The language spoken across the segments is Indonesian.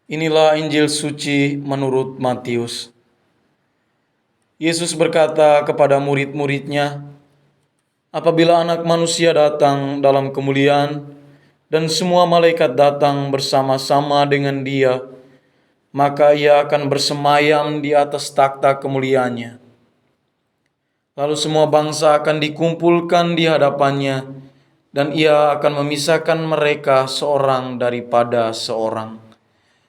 Inilah Injil suci menurut Matius. Yesus berkata kepada murid-muridnya, "Apabila Anak Manusia datang dalam kemuliaan dan semua malaikat datang bersama-sama dengan Dia, maka Ia akan bersemayam di atas takhta kemuliaannya. Lalu semua bangsa akan dikumpulkan di hadapannya, dan Ia akan memisahkan mereka seorang daripada seorang,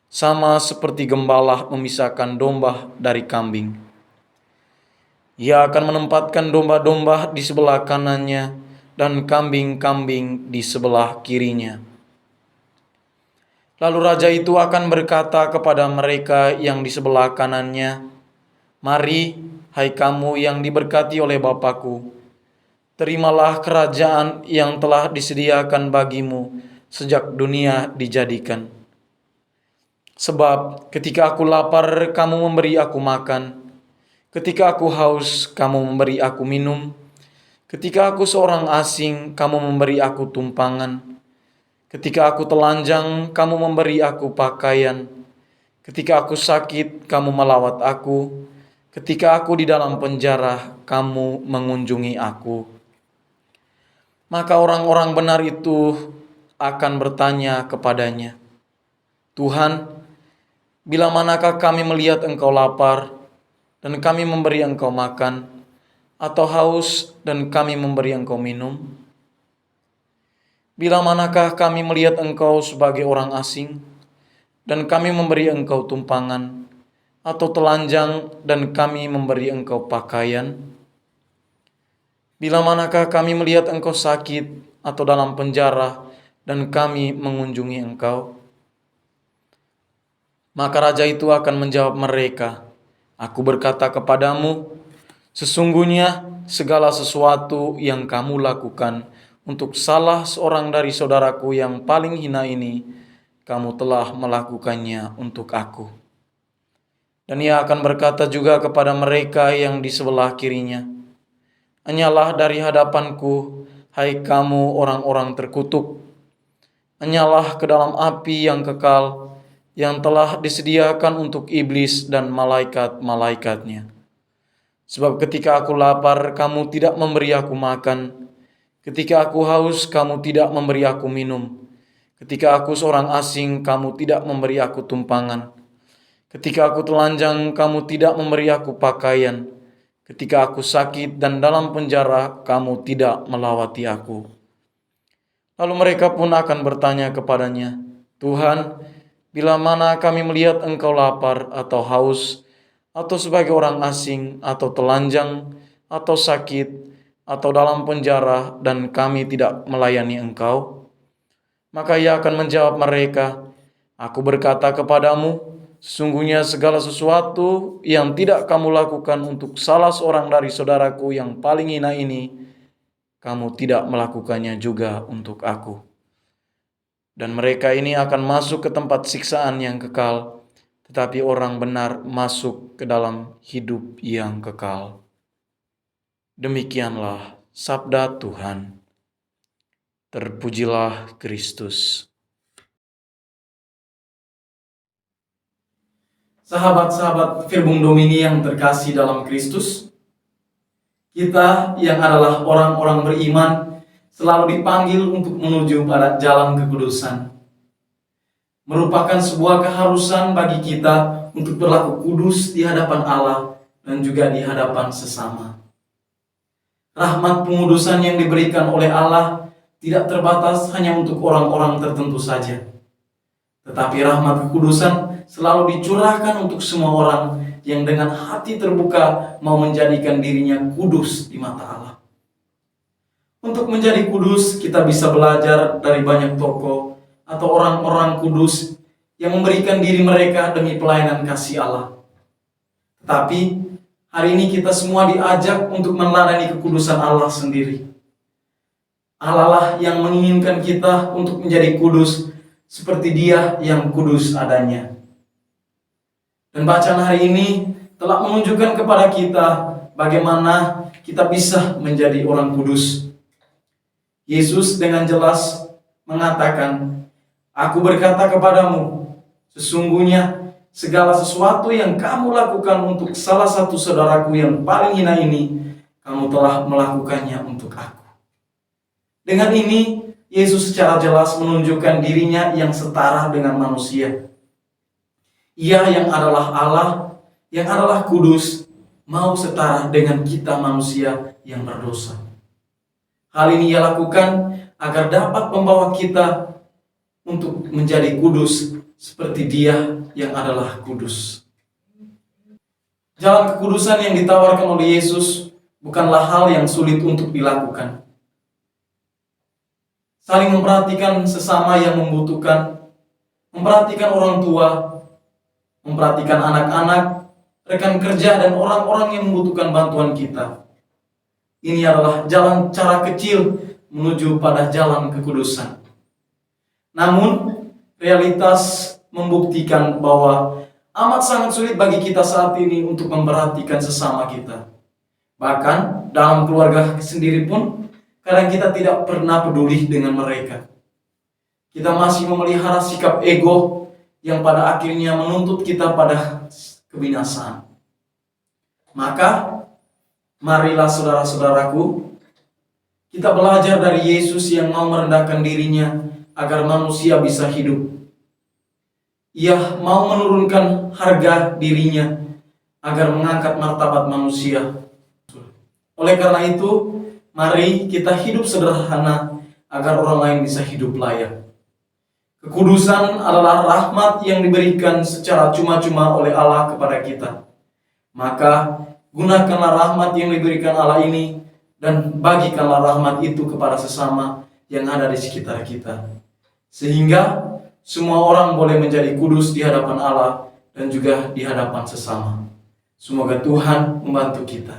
sama seperti gembala memisahkan domba dari kambing. Ia akan menempatkan domba-domba di sebelah kanannya dan kambing-kambing di sebelah kirinya. Lalu raja itu akan berkata kepada mereka yang di sebelah kanannya, 'Mari, hai kamu yang diberkati oleh Bapa-Ku, terimalah kerajaan yang telah disediakan bagimu sejak dunia dijadikan. Sebab ketika aku lapar, kamu memberi aku makan. Ketika aku haus, kamu memberi aku minum. Ketika aku seorang asing, kamu memberi aku tumpangan. Ketika aku telanjang, kamu memberi aku pakaian. Ketika aku sakit, kamu melawat aku. Ketika aku di dalam penjara, kamu mengunjungi aku.' Maka orang-orang benar itu akan bertanya kepadanya, 'Tuhan, bila manakah kami melihat Engkau lapar dan kami memberi Engkau makan, atau haus dan kami memberi Engkau minum? Bila manakah kami melihat Engkau sebagai orang asing dan kami memberi Engkau tumpangan, atau telanjang dan kami memberi Engkau pakaian? Bila manakah kami melihat Engkau sakit atau dalam penjara dan kami mengunjungi Engkau?' Maka raja itu akan menjawab mereka, 'Aku berkata kepadamu, sesungguhnya segala sesuatu yang kamu lakukan untuk salah seorang dari saudaraku yang paling hina ini, kamu telah melakukannya untuk aku.' Dan ia akan berkata juga kepada mereka yang di sebelah kirinya, 'Enyalah dari hadapanku, hai kamu orang-orang terkutuk. Enyalah ke dalam api yang kekal, yang telah disediakan untuk iblis dan malaikat-malaikatnya. Sebab ketika aku lapar, kamu tidak memberi aku makan. Ketika aku haus, kamu tidak memberi aku minum. Ketika aku seorang asing, kamu tidak memberi aku tumpangan. Ketika aku telanjang, kamu tidak memberi aku pakaian. Ketika aku sakit dan dalam penjara, kamu tidak melawati aku.' Lalu mereka pun akan bertanya kepadanya, 'Tuhan, bila mana kami melihat Engkau lapar atau haus, atau sebagai orang asing, atau telanjang, atau sakit, atau dalam penjara, dan kami tidak melayani Engkau?' Maka ia akan menjawab mereka, 'Aku berkata kepadamu, sesungguhnya segala sesuatu yang tidak kamu lakukan untuk salah seorang dari saudaraku yang paling hina ini, kamu tidak melakukannya juga untuk aku.' Dan mereka ini akan masuk ke tempat siksaan yang kekal, tetapi orang benar masuk ke dalam hidup yang kekal." Demikianlah sabda Tuhan. Terpujilah Kristus. Sahabat-sahabat Verbum Domini yang terkasih dalam Kristus, kita yang adalah orang-orang beriman selalu dipanggil untuk menuju pada jalan kekudusan. Merupakan sebuah keharusan bagi kita untuk berlaku kudus di hadapan Allah dan juga di hadapan sesama. Rahmat pengudusan yang diberikan oleh Allah tidak terbatas hanya untuk orang-orang tertentu saja. Tetapi rahmat kekudusan selalu dicurahkan untuk semua orang yang dengan hati terbuka mau menjadikan dirinya kudus di mata Allah. Untuk menjadi kudus, kita bisa belajar dari banyak tokoh atau orang-orang kudus yang memberikan diri mereka demi pelayanan kasih Allah. Tetapi hari ini kita semua diajak untuk meneladani kekudusan Allah sendiri. Allah lah yang menginginkan kita untuk menjadi kudus seperti Dia yang kudus adanya. Dan bacaan hari ini telah menunjukkan kepada kita bagaimana kita bisa menjadi orang kudus. Yesus dengan jelas mengatakan, "Aku berkata kepadamu, Sesungguhnya segala sesuatu yang kamu lakukan untuk salah satu saudaraku yang paling hina ini, kamu telah melakukannya untuk aku. Dengan ini, Yesus secara jelas menunjukkan dirinya yang setara dengan manusia. Ia yang adalah Allah, yang adalah kudus, mau setara dengan kita manusia yang berdosa. Hal ini ia lakukan agar dapat membawa kita untuk menjadi kudus seperti Dia yang adalah kudus. Jalan kekudusan yang ditawarkan oleh Yesus bukanlah hal yang sulit untuk dilakukan. Saling memperhatikan sesama yang membutuhkan, memperhatikan orang tua, memperhatikan anak-anak, rekan kerja, dan orang-orang yang membutuhkan bantuan kita. Ini adalah jalan cara kecil menuju pada jalan kekudusan. Namun, realitas membuktikan bahwa amat sangat sulit bagi kita saat ini untuk memperhatikan sesama kita. Bahkan dalam keluarga sendiri pun, kadang kita tidak pernah peduli dengan mereka. Kita masih memelihara sikap ego yang pada akhirnya menuntut kita pada kebinasaan. Maka, marilah saudara-saudaraku, kita belajar dari Yesus yang mau merendahkan dirinya agar manusia bisa hidup. Ia mau menurunkan harga dirinya agar mengangkat martabat manusia. Oleh karena itu, mari kita hidup sederhana agar orang lain bisa hidup layak. Kekudusan adalah rahmat yang diberikan secara cuma-cuma oleh Allah kepada kita. Maka gunakanlah rahmat yang diberikan Allah ini dan bagikanlah rahmat itu kepada sesama yang ada di sekitar kita. Sehingga semua orang boleh menjadi kudus di hadapan Allah dan juga di hadapan sesama. Semoga Tuhan membantu kita.